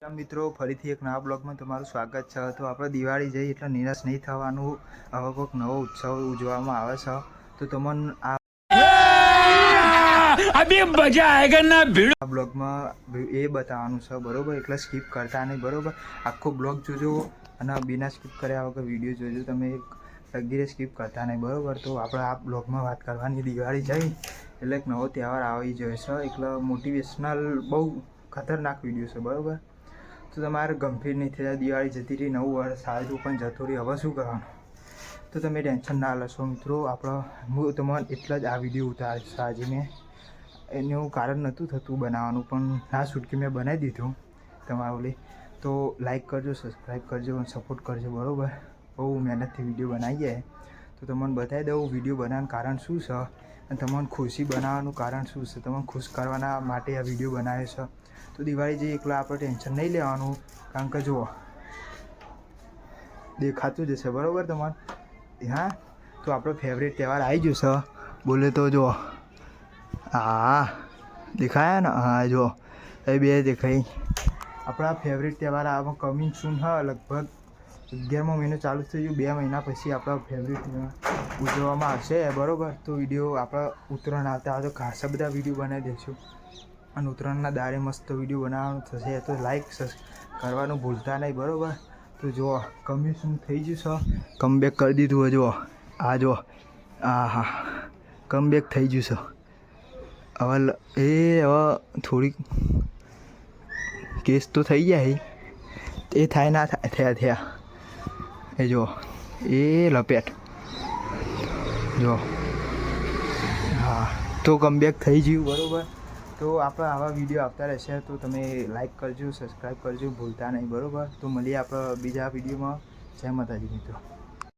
મિત્રો ફરીથી એક નવા બ્લોગમાં તમારું સ્વાગત છે। તો આપણે દિવાળી જઈ એટલે નિરાશ નહીં થવાનું। હવે કોઈક નવો ઉત્સવ ઉજવવામાં આવે છે તો તમને આ બ્લોગમાં એ બતાવવાનું છે બરોબર। એટલે સ્કીપ કરતા નહીં બરોબર। આખો બ્લોગ જોજો અને बिना સ્કીપ કર્યા વગર વિડીયો જોજો। તમે લગીરે સ્કીપ કરતા નહીં બરોબર। તો આપણે આ બ્લોગમાં વાત કરવાની દિવાળી જઈ એટલે એક નવો તહેવાર આવી જાય છે એટલે મોટિવેશનલ બહુ ખતરનાક વિડીયો છે બરોબર। તો તમારે ગંભીર નહીં થયા। દિવાળી જતી રહી, નવું વર્ષ આવ્યું પણ જતું રહી, હવે શું કરવાનું? તો તમે ટેન્શન ના લેશો મિત્રો। હું તમને એટલા જ આ વિડીયો ઉતારીશ। આજે મેં એનું કારણ નહોતું થતું બનાવવાનું પણ ના છૂટકી મેં બનાવી દીધું તમારા ઓલી। તો લાઈક કરજો, સબસ્ક્રાઈબ કરજો અને સપોર્ટ કરજો બરાબર। બહુ મહેનતથી વિડીયો બનાવીએ તો તમને બતાવી દઉં વિડીયો બનાવવાનું કારણ શું છે અને તમને ખુશી બનાવવાનું કારણ શું છે। તમને ખુશ કરવાના માટે આ વિડીયો બનાવ્યો છે। તો દિવાળી જઈએ એકલા આપણે ટેન્શન નહીં લેવાનું કારણ કે જુઓ દેખાતું જ હશે બરાબર તમારે। હા તો આપણો ફેવરેટ તહેવાર આવી જશે બોલે તો જુઓ હા દેખાયા ને? હા જુઓ એ બે દેખાઈ આપણા ફેવરેટ તહેવાર આમાં કમિંગ સૂન હા। લગભગ 11મો મહિનો ચાલુ થઈ ગયો, 2 મહિના પછી આપણા ફેવરેટ તહેવાર ઉજવવામાં આવશે બરાબર। તો વિડીયો આપણે ઉત્તરાયણ આવતા આવે તો ખાસા બધા વિડીયો બનાવી દઈશું અને ઉત્તરાયણના દાડે મસ્ત વિડીયો બનાવવાનું થશે। તો લાઈક કરવાનું ભૂલતા નહીં બરાબર। તો જુઓ કમિશન થઈ ગયું છે, કમબેક કરી દીધું હોય જુઓ આ જુઓ હા કમબેક થઈ ગયું છે। હવે હવે થોડીક કેસ તો થઈ જાય એ થાય ના થાય થયા એ જુઓ એ લપેટ જુઓ હા તો કમબેક થઈ ગયું બરાબર। તો આપણે આવા વિડીયો આવતા રહેશે તો તમે લાઈક કરજો, સબસ્ક્રાઈબ કરજો ભૂલતા નહીં બરાબર। તો મળીએ આપણે બીજા વિડીયોમાં। જય માતાજી મિત્રો।